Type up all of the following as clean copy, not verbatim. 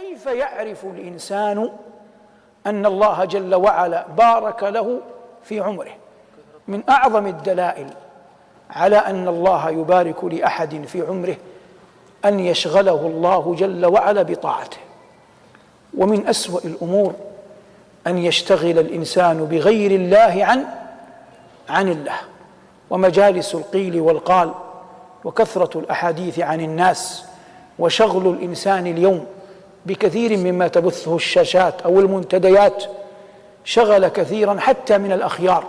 كيف يعرف الإنسان أن الله جل وعلا بارك له في عمره؟ من أعظم الدلائل على أن الله يبارك لأحد في عمره أن يشغله الله جل وعلا بطاعته. ومن أسوأ الأمور أن يشتغل الإنسان بغير الله عن الله، ومجالس القيل والقال وكثرة الأحاديث عن الناس وشغل الإنسان اليوم بكثير مما تبثه الشاشات أو المنتديات شغل كثيرا حتى من الأخيار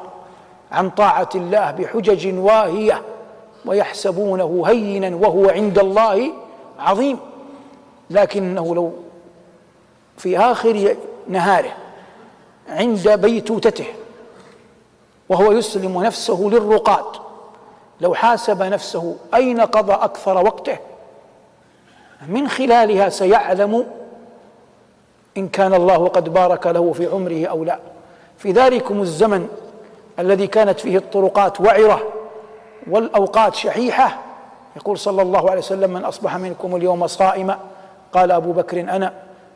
عن طاعة الله بحجج واهية، ويحسبونه هينا وهو عند الله عظيم. لكنه لو في آخر نهاره عند بيتوتته وهو يسلم نفسه للرقاد، لو حاسب نفسه أين قضى أكثر وقته، من خلالها سيعلم إن كان الله قد بارك له في عمره أو لا. في ذلكم الزمن الذي كانت فيه الطرقات وعرة والأوقات شحيحة، يقول صلى الله عليه وسلم: من أصبح منكم اليوم صائما قال أبو بكر أنا،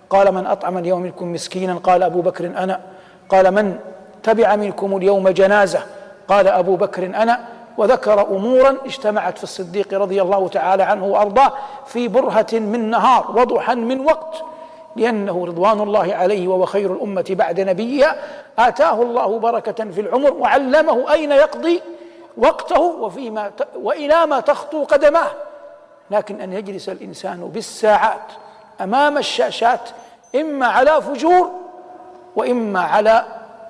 قال: من أطعم اليوم منكم مسكينا قال أبو بكر أنا، قال: من تبع منكم اليوم جنازة قال أبو بكر أنا. وذكر أمورا اجتمعت في الصديق رضي الله تعالى عنه وأرضاه في برهة من نهار وضحا من وقت، لأنه رضوان الله عليه وهو خير الأمة بعد نبيها آتاه الله بركة في العمر وعلمه أين يقضي وقته وإلى ما تخطو قدماه. لكن أن يجلس الإنسان بالساعات أمام الشاشات إما على فجور وإما على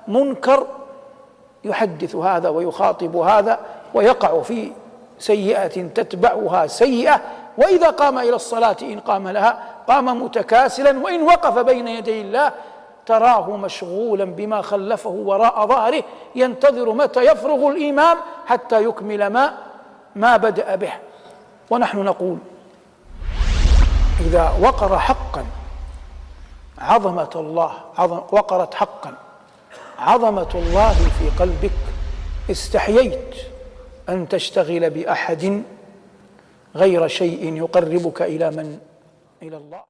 منكر، يحدث هذا ويخاطب هذا ويقع في سيئة تتبعها سيئة، وإذا قام إلى الصلاة إن قام لها قام متكاسلا، وإن وقف بين يدي الله تراه مشغولا بما خلفه وراء ظهره ينتظر متى يفرغ الإمام حتى يكمل ما بدأ به. ونحن نقول: إذا وقر حقا عظمة الله وقرت حقا عظمة الله في قلبك، استحييت أن تشتغل بأحد غير شيء يقربك إلى الله.